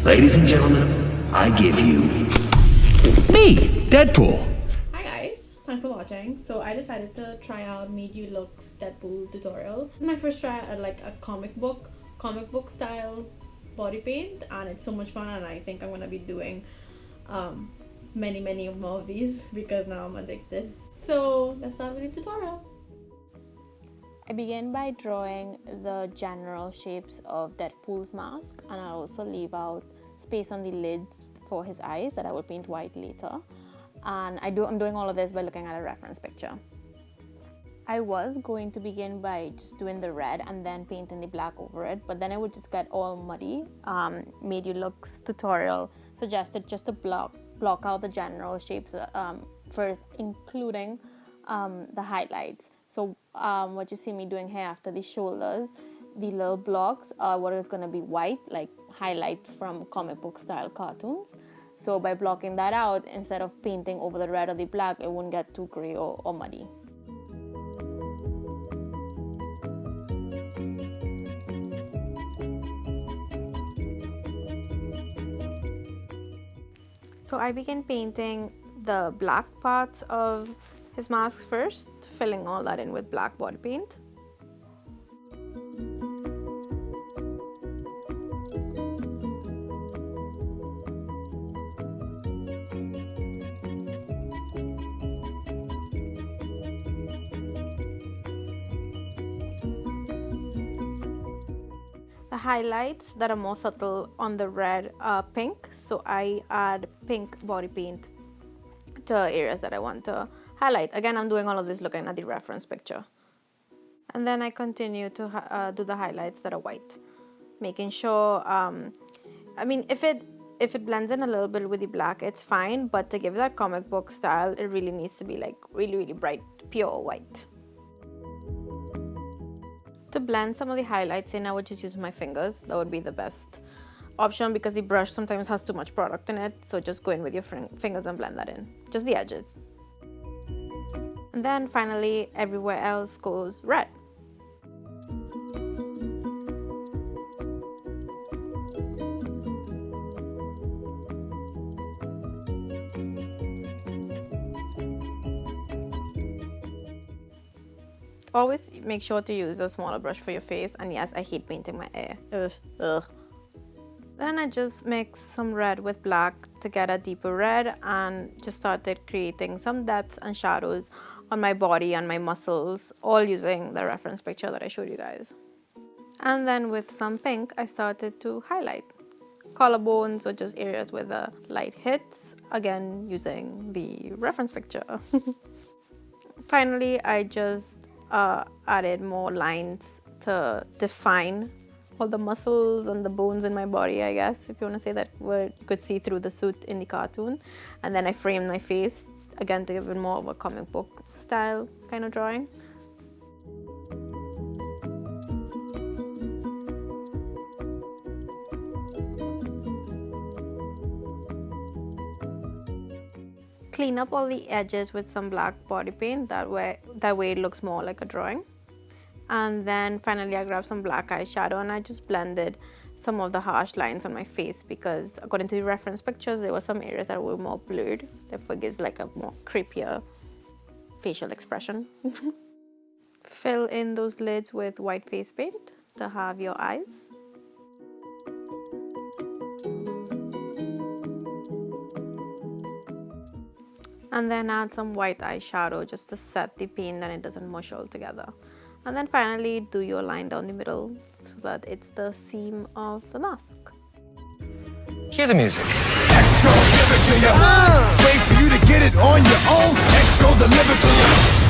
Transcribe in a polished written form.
Ladies and gentlemen, I give you me, Deadpool. Hi guys, thanks for watching. So I decided to try out Made You Look's Deadpool tutorial. This is my first try at like a comic book style body paint, and it's so much fun, and I think I'm gonna be doing many more of these because now I'm addicted. So let's start with the tutorial. I begin by drawing the general shapes of Deadpool's mask, and I also leave out space on the lids for his eyes that I will paint white later. And I'm doing all of this by looking at a reference picture. I was going to begin by just doing the red and then painting the black over it, but then it would just get all muddy. Made You Look's tutorial suggested just to block out the general shapes first, including the highlights. So what you see me doing here after the shoulders, the little blocks are what is going to be white, like highlights from comic book style cartoons. So by blocking that out, instead of painting over the red or the black, it won't get too gray or muddy. So I begin painting the black parts of his mask first, filling all that in with black body paint. The highlights that are more subtle on the red are pink, so I add pink body paint to areas that I want to highlight. Again, I'm doing all of this looking at the reference picture. And then I continue to do the highlights that are white, making sure, I mean, if it blends in a little bit with the black, it's fine, but to give that comic book style, it really needs to be like really bright, pure white. To blend some of the highlights in, I would just use my fingers. That would be the best option because the brush sometimes has too much product in it, so just go in with your fingers and blend that in, just the edges. And then finally, everywhere else goes red. Always make sure to use a smaller brush for your face, and yes, I hate painting my hair. Ugh. Then I just mixed some red with black to get a deeper red and just started creating some depth and shadows on my body and my muscles, all using the reference picture that I showed you guys. And then with some pink, I started to highlight collarbones or just areas where the light hits, again using the reference picture. Finally, I just added more lines to define all the muscles and the bones in my body, I guess, if you want to say that, where you could see through the suit in the cartoon. And then I framed my face, again, to give it more of a comic book style kind of drawing. Clean up all the edges with some black body paint, that way it looks more like a drawing. And then finally I grabbed some black eyeshadow and I just blended some of the harsh lines on my face because according to the reference pictures, there were some areas that were more blurred, therefore it gives like a more creepier facial expression. Fill in those lids with white face paint to have your eyes. And then add some white eyeshadow just to set the paint and it doesn't mush all together. And then finally do your line down the middle so that it's the seam of the mask. Hear the music. X gon' give it to you. Wait for you to get it on your own. X gon' deliver to you.